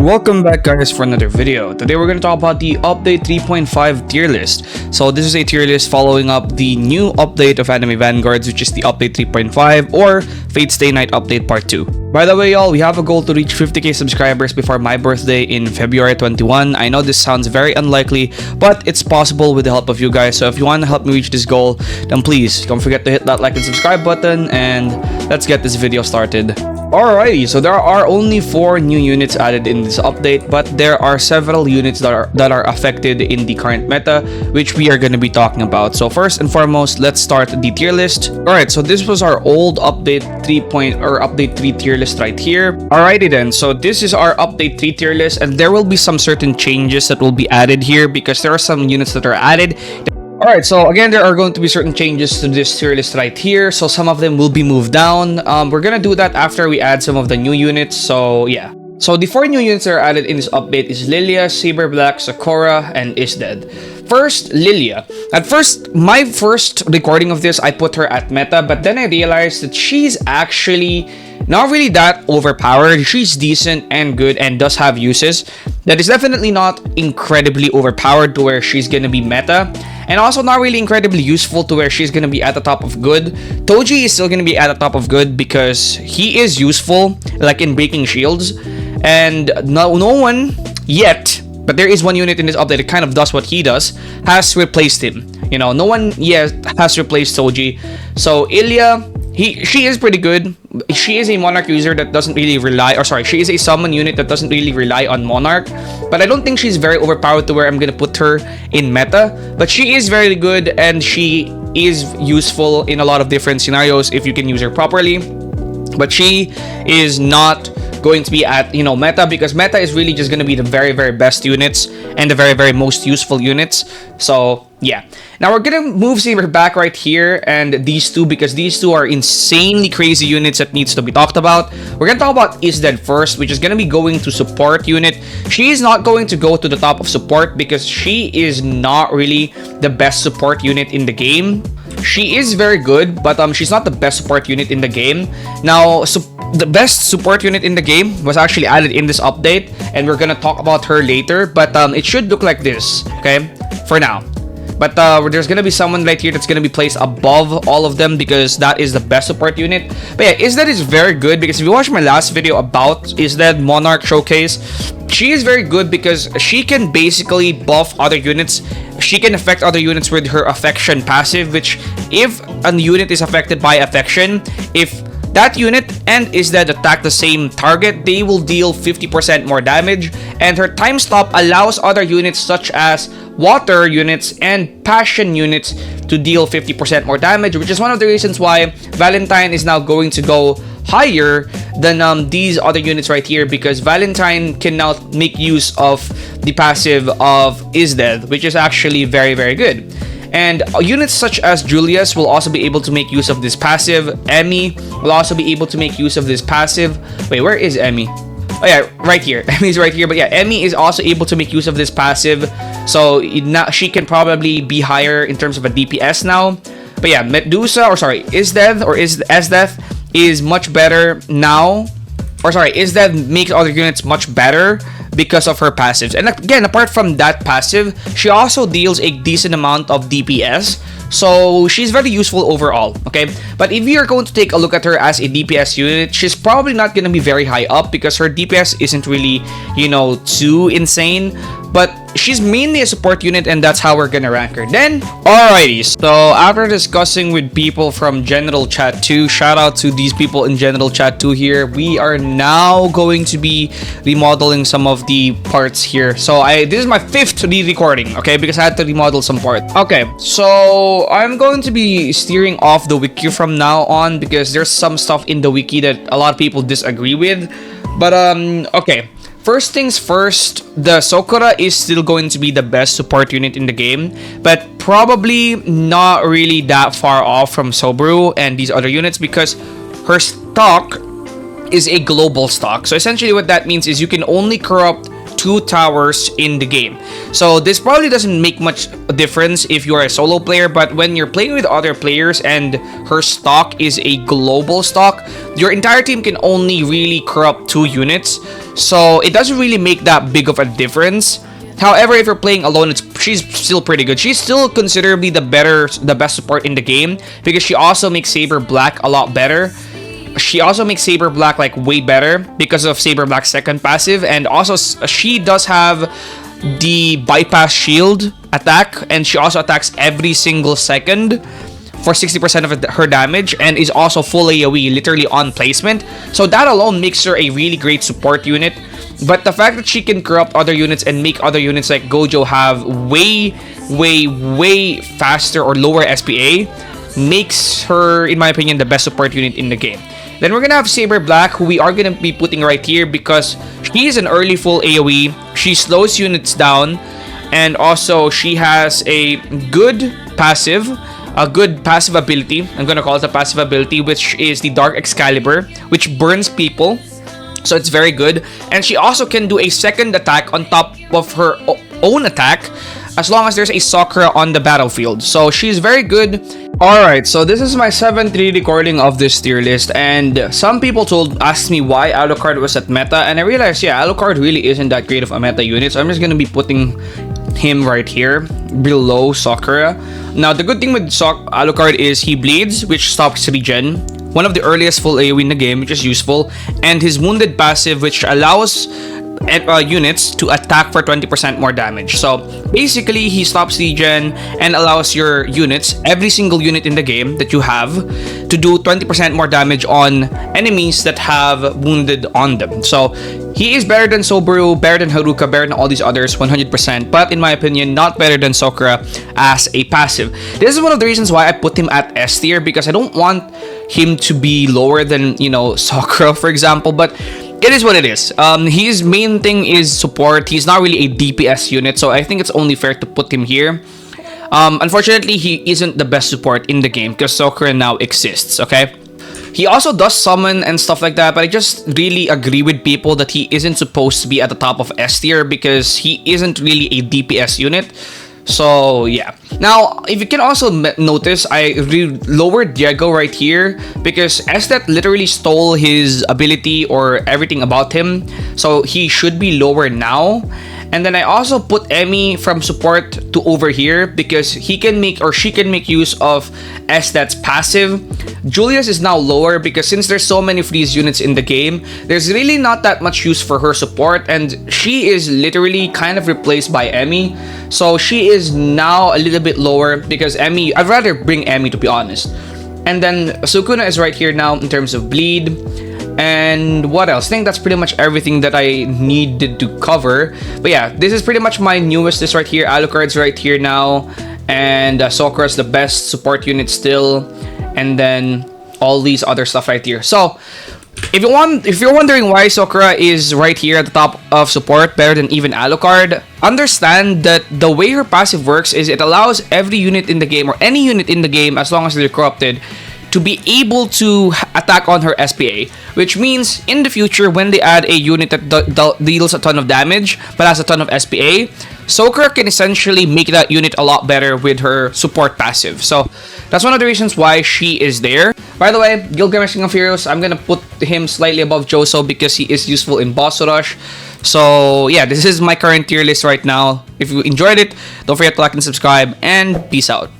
Welcome back guys for another video. Today we're going to talk about the update 3.5 tier list. So this is a tier list following up the new update of Anime Vanguards, which is the update 3.5 or Fate Stay Night update part 2. By the way y'all, we have a goal to reach 50k subscribers before my birthday in February 21. I know this sounds very unlikely, but it's possible with the help of you guys. So if you want to help me reach this goal, then please don't forget to hit that like and subscribe button, and let's get this video started. Alrighty, so there are only 4 new units added in this update, but there are several units that are affected in the current meta, which we are going to be talking about. So first and foremost, let's start the tier list. Alright, so this was our old update 3 update 3 tier list right here. Alrighty then, so this is our update 3 tier list, and there will be some certain changes that will be added here because there are some units that are added. Alright, so again, there are going to be certain changes to this tier list right here. So some of them will be moved down. We're gonna do that after we add some of the new units. So yeah. So the 4 new units that are added in this update is Lilia, Saber, Sakura, and Is Dead. First, Lilia. At first, my first recording of this, I put her at meta, but then I realized that she's actually not really that overpowered. She's decent and good and does have uses. That is definitely not incredibly overpowered to where she's gonna be meta, and also not really incredibly useful to where she's gonna be at the top of good. Toji is still gonna be at the top of good because he is useful, like in breaking shields, and no one yet, but there is one unit in this update that kind of does what he does, has replaced him. You know, no one yet has replaced Toji. So Ilia, she is pretty good. She is a Monarch user that doesn't really rely, or sorry, she is a summon unit that doesn't really rely on Monarch, but I don't think she's very overpowered to where I'm gonna put her in meta. But she is very good and she is useful in a lot of different scenarios if you can use her properly. But she is not going to be at, meta, because meta is really just going to be the very best units and the very most useful units. So yeah, now we're gonna move Saber back right here and these two, because these two are insanely crazy units that needs to be talked about. We're gonna talk about Is Dead first, which is gonna be going to support unit. She is not going to go to the top of support because she is not really the best support unit in the game. She is very good, but she's not the best support unit in the game. Now, the best support unit in the game was actually added in this update, and we're gonna talk about her later, but it should look like this, okay, for now. But there's gonna be someone right here that's gonna be placed above all of them because that is the best support unit. But yeah, Is Dead is very good because if you watch my last video about Is Dead Monarch Showcase, she is very good because she can basically buff other units. She can affect other units with her affection passive, which if a unit is affected by affection, if that unit and Is Dead attack the same target, they will deal 50% more damage, and her time stop allows other units such as water units and passion units to deal 50% more damage, which is one of the reasons why Valentine is now going to go higher than these other units right here, because Valentine can now make use of the passive of Is Dead, which is actually very good. And units such as Julius will also be able to make use of this passive. Emmy will also be able to make use of this passive. Wait, where is Emmy? Oh yeah, right here. Emmy's right here. But yeah, Emmy is also able to make use of this passive. So now she can probably be higher in terms of a DPS now. But yeah, Medusa, or sorry, Is Dead or Is Death is much better now. Or sorry, Is Dead makes other units much better because of her passives. And again, apart from that passive, she also deals a decent amount of DPS. So she's very useful overall, okay? But if you're going to take a look at her as a DPS unit, she's probably not going to be very high up because her DPS isn't really, too insane. But she's mainly a support unit, and that's how we're gonna rank her. Then, alrighty, so after discussing with people from General Chat 2, shout out to these people in General Chat 2 here, we are now going to be remodeling some of the parts here. So this is my 5th re-recording, okay, because I had to remodel some parts. Okay, so I'm going to be steering off the wiki from now on because there's some stuff in the wiki that a lot of people disagree with. But okay. First things first, the Sakura is still going to be the best support unit in the game, but probably not really that far off from Saber and these other units because her stock is a global stock. So essentially what that means is you can only corrupt 2 towers in the game. So this probably doesn't make much difference if you're a solo player, but when you're playing with other players and her stock is a global stock, your entire team can only really corrupt 2 units. So it doesn't really make that big of a difference. However, if you're playing alone, she's still pretty good. She's still considerably the best support in the game because she also makes Saber Black a lot better. She also makes Saber Black like way better because of Saber Black's second passive, and also she does have the bypass shield attack, and she also attacks every single second for 60% of her damage, and is also full AoE, literally on placement. So that alone makes her a really great support unit. But the fact that she can corrupt other units and make other units like Gojo have way faster or lower SPA makes her, in my opinion, the best support unit in the game. Then we're gonna have Saber Black, who we are gonna be putting right here because she is an early full AoE. She slows units down, and also she has a good passive ability. I'm gonna call it a passive ability, which is the Dark Excalibur, which burns people. So it's very good. And she also can do a second attack on top of her own attack as long as there's a Sakura on the battlefield. So she's very good. Alright, so this is my 7th re-recording of this tier list, and some people asked me why Alucard was at meta, and I realized, yeah, Alucard really isn't that great of a meta unit, so I'm just gonna be putting him right here below Sakura. Now, the good thing with Alucard is he bleeds, which stops regen, one of the earliest full AoE in the game, which is useful, and his wounded passive, which allows units to attack for 20% more damage. So basically, he stops regen and allows your units, every single unit in the game that you have, to do 20% more damage on enemies that have wounded on them. So he is better than Sobaru, better than Haruka, better than all these others 100%, but in my opinion, not better than Sakura as a passive. This is one of the reasons why I put him at S tier, because I don't want him to be lower than, you know, Sakura, for example, but it is what it is. His main thing is support. He's not really a DPS unit, so I think it's only fair to put him here. Unfortunately, he isn't the best support in the game because Sakura now exists, okay? He also does summon and stuff like that, but I just really agree with people that he isn't supposed to be at the top of S tier because he isn't really a DPS unit. So yeah. Now, if you can also notice, I lowered Diego right here because Estet literally stole his ability or everything about him, so he should be lower now. And then I also put Emmy from support to over here because he can make, or she can make use of Estet's passive. Julius is now lower because since there's so many freeze units in the game, there's really not that much use for her support, and she is literally kind of replaced by Emmy. So she is now a little bit lower because Emmy, I'd rather bring Emmy, to be honest. And then Sukuna is right here now in terms of bleed. And what else? I think that's pretty much everything that I needed to cover. But yeah, this is pretty much my newest list right here. Alucard's right here now, and Sakura's the best support unit still, and then all these other stuff right here. So if you're wondering why Sakura is right here at the top of support, better than even Alucard, understand that the way her passive works is it allows every unit in the game, or any unit in the game, as long as they're corrupted, to be able to attack on her SPA, which means in the future when they add a unit that deals a ton of damage but has a ton of SPA, Sakura can essentially make that unit a lot better with her support passive. So that's one of the reasons why she is there. By the way, Gilgamesh King of Heroes, I'm gonna put him slightly above Joso because he is useful in boss rush. So yeah, this is my current tier list right now. If you enjoyed it, don't forget to like and subscribe, and peace out.